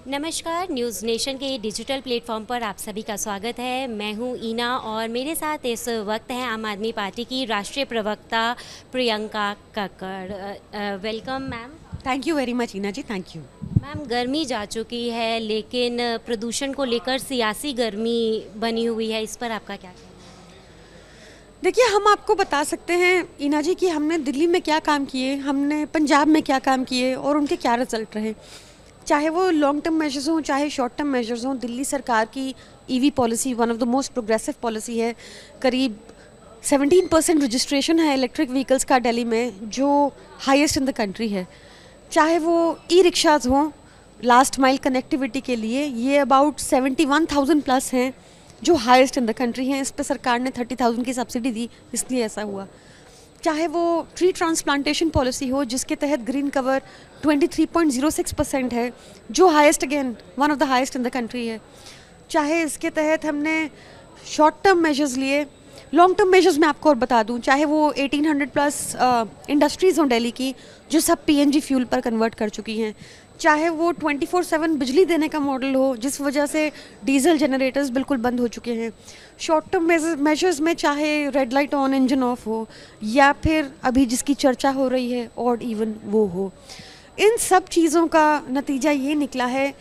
नमस्कार, news nation के digital platform पर आप सभी का स्वागत है। मैं हूं ईना और मेरे साथ इस वक्त हैं आम आदमी पार्टी की राष्ट्रीय प्रवक्ता Priyanka Kakkar. Welcome ma'am. Thank you very much Ina ji, thank you. Ma'am, गर्मी जा चुकी है लेकिन प्रदूषण को लेकर सियासी गर्मी बनी हुई है, इस पर आपका क्या कहना है? देखिए, हम आपको बता सकते हैं ईना जी कि हमने दिल्ली में क्या काम किए, हमने पंजाब में क्या काम किए और उनके क्या रिजल्ट रहे। चाहे वो लॉन्ग टर्म मेजर्स हों, चाहे शॉर्ट टर्म मेजर्स हों, दिल्ली सरकार की EV policy one of the most progressive policy है। करीब 17% रजिस्ट्रेशन है इलेक्ट्रिक व्हीकल्स का दिल्ली में, जो हाईएस्ट इन द कंट्री है। चाहे वो ई रिक्शाज हों लास्ट माइल कनेक्टिविटी के लिए, ये अबाउट 71,000 प्लस हैं, जो हाईएस्ट इन द कंट्री हैं। इस पर सरकार ने 30,000 की सब्सिडी दी, इसलिए ऐसा हुआ। चाहे वो ट्री ट्रांसप्लांटेशन पॉलिसी हो, जिसके तहत ग्रीन कवर 23.06% है, जो highest again one of the highest in the country है। चाहे इसके तहत हमने शॉर्ट टर्म मेजर्स लिए, लॉन्ग टर्म मेजर्स मैं आपको और बता दूं, चाहे वो 1800 प्लस इंडस्ट्रीज़ हों दिल्ली की, जो सब पीएनजी फ्यूल पर कन्वर्ट कर चुकी हैं। चाहे वो 24/7 बिजली देने का मॉडल हो, जिस वजह से डीजल जनरेटर्स बिल्कुल बंद हो चुके हैं। शॉर्ट टर्म मेजर्स में चाहे red light on engine of हो, या फिर अभी जिसकी चर्चा हो रही है ऑड इवन वो हो। इन सब चीज़ों का नतीजा ये निकला है,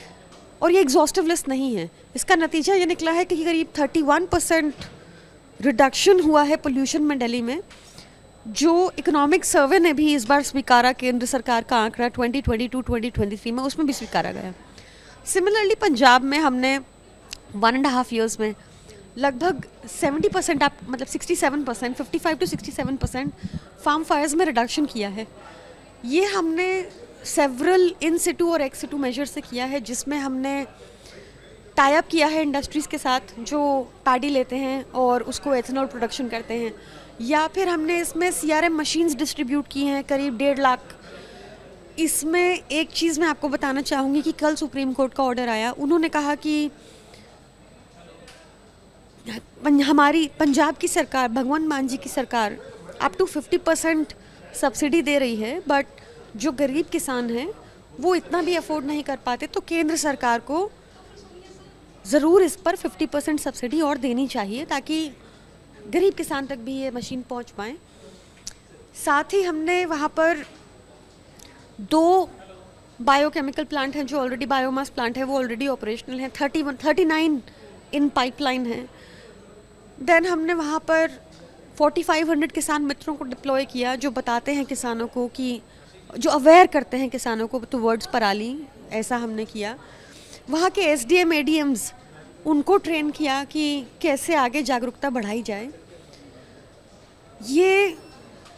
और ये एग्जॉस्टिव लिस्ट नहीं है, इसका नतीजा ये निकला है कि करीब 31% रिडक्शन हुआ है पोल्यूशन में दिल्ली में, जो इकोनॉमिक सर्वे ने भी इस बार स्वीकारा। केंद्र सरकार का आंकड़ा 2022-2023 में उसमें भी स्वीकारा गया। सिमिलरली पंजाब में हमने 1.5 ईयर्स में लगभग 70%, आप मतलब 67%, 55 to 67% फार्म फायर्स में रिडक्शन किया है। ये हमने सेवरल इन सिटू और एक्स सिटू मेजर से किया है, जिसमें हमने टाई अप किया है इंडस्ट्रीज़ के साथ जो पैडी लेते हैं और उसको एथेनॉल प्रोडक्शन करते हैं, या फिर हमने इसमें सीआरएम मशीन्स डिस्ट्रीब्यूट की हैं करीब 1.5 लाख। इसमें एक चीज़ मैं आपको बताना चाहूँगी कि कल सुप्रीम कोर्ट का ऑर्डर आया, उन्होंने कहा कि हमारी पंजाब की सरकार, भगवंत मान जी की सरकार अप टू 50% सब्सिडी दे रही है, बट जो गरीब किसान हैं वो इतना भी अफोर्ड नहीं कर पाते, तो केंद्र सरकार को ज़रूर इस पर 50% सब्सिडी और देनी चाहिए, ताकि गरीब किसान तक भी ये मशीन पहुंच पाए। साथ ही हमने वहाँ पर 2 बायोकेमिकल प्लांट हैं जो ऑलरेडी, बायोमास प्लांट है वो ऑलरेडी ऑपरेशनल हैं, 39 इन पाइपलाइन हैं। देन हमने वहाँ पर 4500 किसान मित्रों को डिप्लॉय किया, जो बताते हैं किसानों को कि, जो अवेयर करते हैं किसानों को टुवर्ड्स पराली, ऐसा हमने किया। वहाँ के एसडीएम एडीएम्स, उनको ट्रेन किया कि कैसे आगे जागरूकता बढ़ाई जाए। ये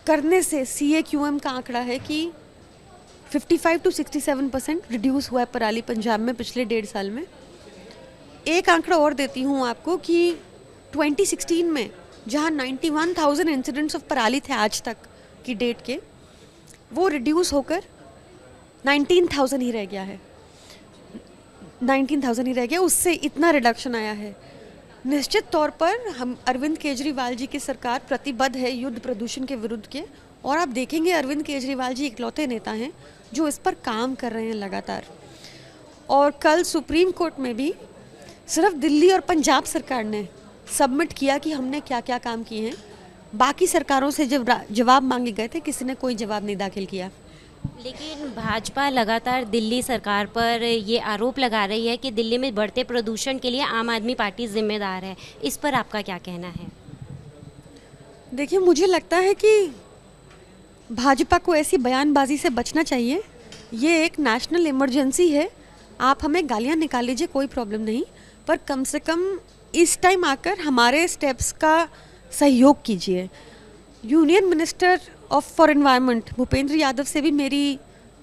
करने से सीएक्यूएम का आंकड़ा है कि 55 to 67% रिड्यूस हुआ है पराली पंजाब में पिछले 1.5 साल में। एक आंकड़ा और देती हूँ आपको कि 2016 में जहाँ 91,000 इंसिडेंट्स ऑफ पराली थे आज तक की डेट के, वो रिड्यूस होकर 19,000 ही रह गया है। 19,000 ही रह गया, उससे इतना रिडक्शन आया है। निश्चित तौर पर हम अरविंद केजरीवाल जी की सरकार प्रतिबद्ध है युद्ध प्रदूषण के विरुद्ध के, और आप देखेंगे अरविंद केजरीवाल जी इकलौते नेता हैं जो इस पर काम कर रहे हैं लगातार। और कल सुप्रीम कोर्ट में भी सिर्फ दिल्ली और पंजाब सरकार ने सबमिट किया कि हमने क्या क्या काम किए हैं। बाकी सरकारों से जब जवाब मांगे गए थे, किसी ने कोई जवाब नहीं दाखिल किया। लेकिन भाजपा लगातार दिल्ली सरकार पर ये आरोप लगा रही है कि दिल्ली में बढ़ते प्रदूषण के लिए आम आदमी पार्टी जिम्मेदार है, इस पर आपका क्या कहना है? देखिए, मुझे लगता है कि भाजपा को ऐसी बयानबाजी से बचना चाहिए। ये एक नेशनल इमरजेंसी है, आप हमें गालियाँ निकाल लीजिए, कोई प्रॉब्लम नहीं, पर कम से कम इस टाइम आकर हमारे स्टेप्स का सहयोग कीजिए। Union minister for environment Bhupendra Yadav से भी मेरी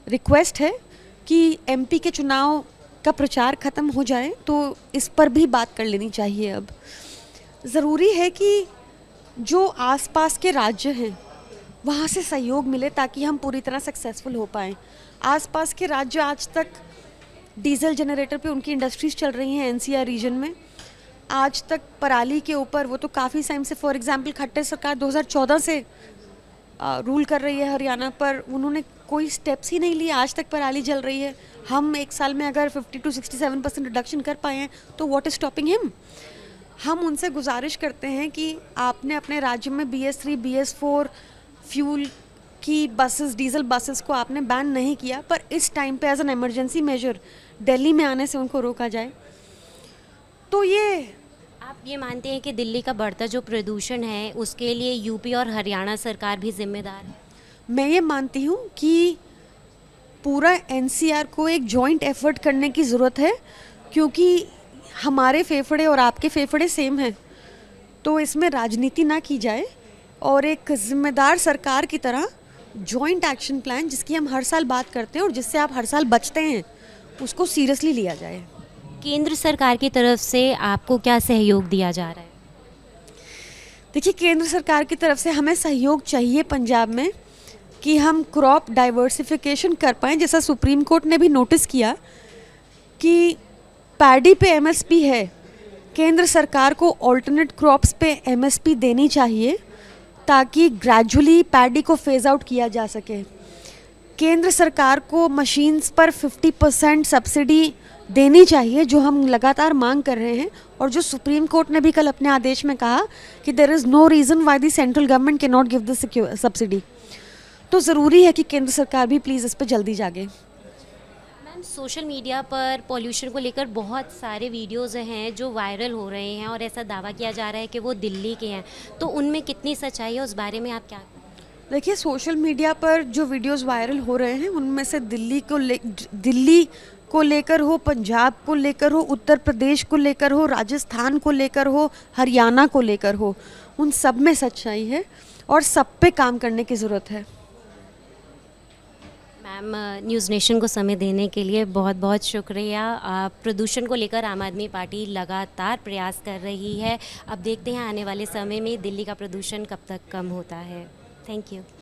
रिक्वेस्ट है कि एमपी के चुनाव का प्रचार ख़त्म हो जाए तो इस पर भी बात कर लेनी चाहिए। अब ज़रूरी है कि जो आसपास के राज्य हैं वहाँ से सहयोग मिले, ताकि हम पूरी तरह सक्सेसफुल हो पाएँ। आसपास के राज्य आज तक डीजल जनरेटर पे उनकी इंडस्ट्रीज़ चल रही हैं एनसीआर रीजन में। आज तक पराली के ऊपर वो तो काफ़ी टाइम से, फॉर एग्जांपल खट्टर सरकार 2014 से रूल कर रही है हरियाणा पर, उन्होंने कोई स्टेप्स ही नहीं लिए, आज तक पराली जल रही है। हम एक साल में अगर 50 to 67% रिडक्शन कर पाए हैं तो व्हाट इज़ स्टॉपिंग हिम। हम उनसे गुजारिश करते हैं कि आपने अपने राज्य में BS3 BS4 फ्यूल की बसेस, डीजल बसेस को आपने बैन नहीं किया, पर इस टाइम पे as an emergency measure Delhi में आने से उनको रोका जाए। तो ये आप ये मानते हैं कि दिल्ली का बढ़ता जो प्रदूषण है उसके लिए यूपी और हरियाणा सरकार भी जिम्मेदार है? मैं ये मानती हूँ कि पूरा NCR को एक जॉइंट एफर्ट करने की ज़रूरत है, क्योंकि हमारे फेफड़े और आपके फेफड़े सेम हैं। तो इसमें राजनीति ना की जाए और एक जिम्मेदार सरकार की तरह जॉइंट एक्शन प्लान, जिसकी हम हर साल बात करते हैं और जिससे आप हर साल बचते हैं, उसको सीरियसली लिया जाए। केंद्र सरकार की तरफ से आपको क्या सहयोग दिया जा रहा है? देखिए, केंद्र सरकार की तरफ से हमें सहयोग चाहिए पंजाब में कि हम क्रॉप डाइवर्सिफिकेशन कर पाएँ। जैसा सुप्रीम कोर्ट ने भी नोटिस किया कि पैडी पे MSP है, केंद्र सरकार को ऑल्टरनेट क्रॉप्स पे MSP देनी चाहिए ताकि ग्रेजुअली पैडी को फेज आउट किया जा सके। केंद्र सरकार को मशीन्स पर 50% सब्सिडी देनी चाहिए, जो हम लगातार मांग कर रहे हैं, और जो सुप्रीम कोर्ट ने भी कल अपने आदेश में कहा कि there is no reason why the central government can not give this subsidy. तो ज़रूरी है कि केंद्र सरकार भी प्लीज़ इस पर जल्दी जागे। मैम, सोशल मीडिया पर पॉल्यूशन को लेकर बहुत सारे वीडियोज़ हैं जो वायरल हो रहे हैं और ऐसा दावा किया जा रहा है कि वो दिल्ली के हैं, तो उनमें कितनी सच्चाई है, उस बारे में आप क्या? देखिए, सोशल मीडिया पर जो वीडियोस वायरल हो रहे हैं उनमें से दिल्ली को लेकर हो, पंजाब को लेकर हो, उत्तर प्रदेश को लेकर हो, राजस्थान को लेकर हो, हरियाणा को लेकर हो, उन सब में सच्चाई है और सब पे काम करने की ज़रूरत है। मैम, न्यूज़ नेशन को समय देने के लिए बहुत बहुत शुक्रिया। प्रदूषण को लेकर आम आदमी पार्टी लगातार प्रयास कर रही है। अब देखते हैं आने वाले समय में दिल्ली का प्रदूषण कब तक कम होता है। Thank you.